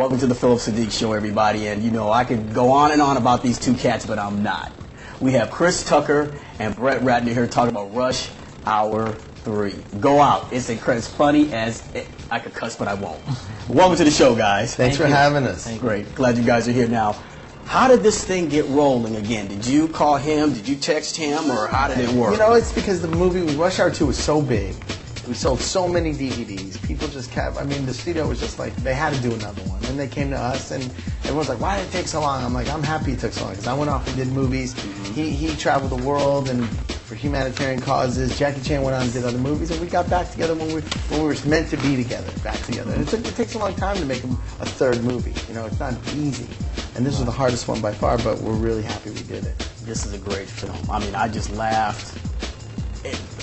Welcome to the Phillip Siddiq Show, everybody. And you know, I could go on and on about these two cats, but I'm not. We have Chris Tucker and Brett Ratner here talking about Rush Hour 3. Go out. It's as funny as I could cuss, but I won't. Welcome to the show, guys. Thanks for having us. Great. Glad you guys are here now. How did this thing get rolling again? Did you call him? Did you text him? Or how did it work? You know, it's because the movie Rush Hour 2 was so big. We sold so many DVDs. People just kept, I mean, the studio was just like, they had to do another one. And they came to us, and everyone's like, why did it take so long? I'm like, I'm happy it took so long, because I went off and did movies. He traveled the world and for humanitarian causes. Jackie Chan went on and did other movies, and we got back together when we were meant to be together, back together. And it takes a long time to make a third movie. You know, it's not easy. And this was the hardest one by far, but we're really happy we did it. This is a great film. I mean, I just laughed.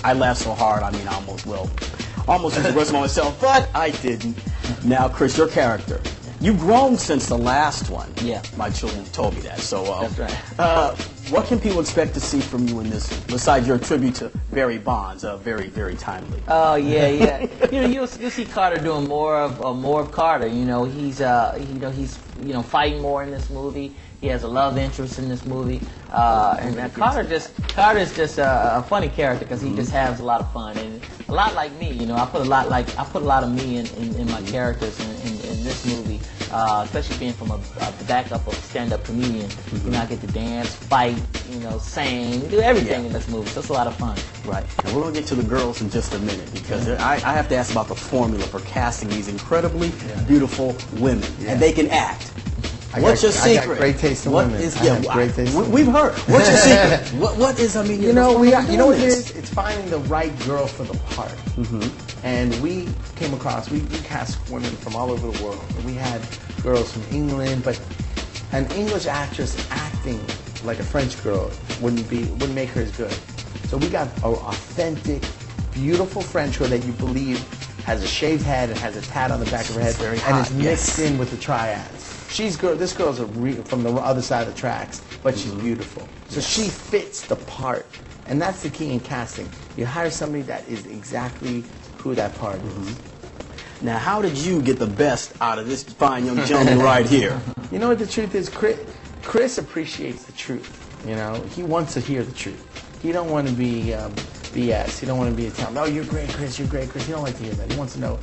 I laughed so hard, I mean, I almost was the rest of myself, but I didn't. Now, Chris, your character. You've grown since the last one. Yeah. My children told me that. So, that's right. What can people expect to see from you in this, besides your tribute to Barry Bonds, very, very timely? Oh yeah. You know, you'll see Carter doing more of Carter. You know, he's fighting more in this movie. He has a love interest in this movie, and Carter's just a funny character because he just has a lot of fun and a lot like me. You know, I put a lot of me in my characters in this movie, especially being from the backup of a stand-up comedian. You know, I get to dance, fight, you know, sing, do everything in this movie. So it's a lot of fun. Right. And we're gonna get to the girls in just a minute because I have to ask about the formula for casting these incredibly beautiful women, and they can act. What's your secret? I got great taste in women. Great taste we've heard. What's your secret? What is? I mean, you know what it is? It's finding the right girl for the part. And we came across, we cast women from all over the world. We had girls from England, but an English actress acting like a French girl wouldn't make her as good. So we got an authentic, beautiful French girl that you believe has a shaved head and has a tat on the back of her head, and is mixed in with the triads. This girl's from the other side of the tracks, but she's beautiful. So she fits the part, and that's the key in casting. You hire somebody that is exactly who that part is. Now, how did you get the best out of this fine young gentleman right here? You know what the truth is? Chris appreciates the truth. You know, he wants to hear the truth. He don't want to be BS. He don't want to be a town. Oh, you're great, Chris. You're great, Chris. He don't like to hear that. He wants to know,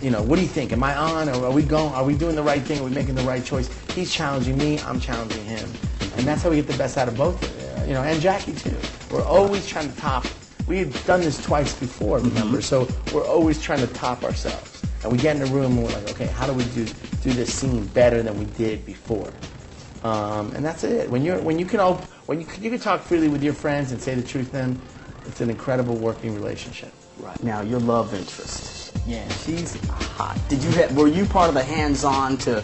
you know, what do you think? Am I on? Or are we going? Are we doing the right thing? Are we making the right choice? He's challenging me. I'm challenging him, and that's how we get the best out of both. You know, and Jackie too. We're always trying to top. We've done this twice before, remember? So we're always trying to top ourselves. And we get in a room and we're like, okay, how do we do this scene better than we did before? And that's it. When you can talk freely with your friends and say the truth to them, it's an incredible working relationship. Right. Now, your love interest. Yeah. She's hot. Were you part of the hands-on to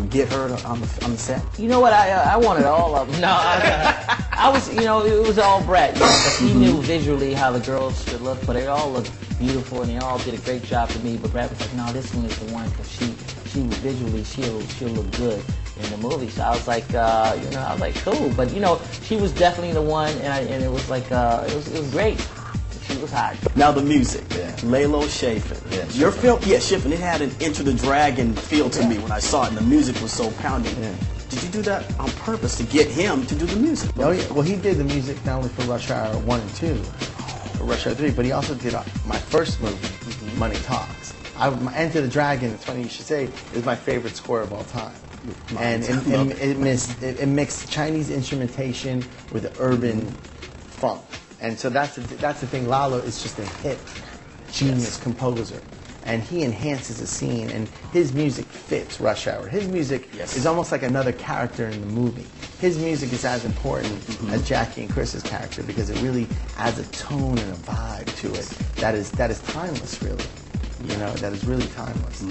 get her on the set? You know what? I wanted all of them. No, I was. You know, it was all Brett. You know, 'cause he knew visually how the girls should look, but they all looked beautiful and they all did a great job for me. But Brett was like, no, this one is the one because she visually she'll look good in the movie. So I was like, cool. But you know, she was definitely the one, and it was like it was great. She was hot. Now the music, Lalo Schifrin. Your film, Schifrin, it had an Enter the Dragon feel to me when I saw it, and the music was so pounding. Did you do that on purpose to get him to do the music? Oh yeah. Well, he did the music not only for Rush Hour 1 and 2, for Rush Hour 3, but he also did my first movie, Money Talks. Enter the Dragon, it's funny you should say, is my favorite score of all time. And it mixed Chinese instrumentation with urban funk. And so that's the thing. Lalo is just a hip, genius composer, and he enhances the scene. And his music fits Rush Hour. His music is almost like another character in the movie. His music is as important as Jackie and Chris's character because it really adds a tone and a vibe to it that is timeless, really. You know, that is really timeless.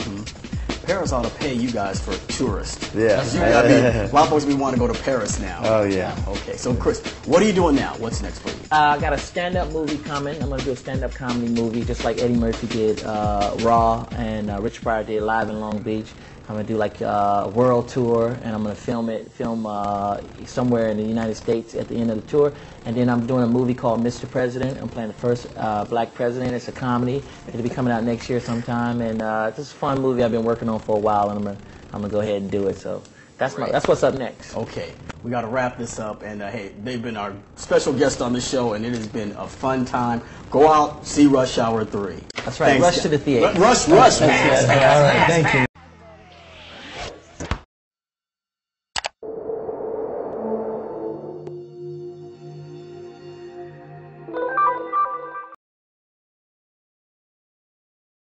Paris ought to pay you guys for tourists. Yeah. A lot of folks want to go to Paris now. Oh, yeah. Okay, so Chris, what are you doing now? What's next for you? I got a stand-up movie coming. I'm going to do a stand-up comedy movie just like Eddie Murphy did Raw and Rich Pryor did Live in Long Beach. I'm going to do like a world tour, and I'm going to film somewhere in the United States at the end of the tour. And then I'm doing a movie called Mr. President. I'm playing the first black president. It's a comedy. It'll be coming out next year sometime. And it's a fun movie I've been working on for a while, and I'm going to I'm gonna go ahead and do it. So that's what's up next. Okay, we got to wrap this up, and hey, they've been our special guest on the show, and it has been a fun time. Go out, see Rush Hour 3. That's right. Thanks, Rush to the theater. Rush, man. All right, thank you.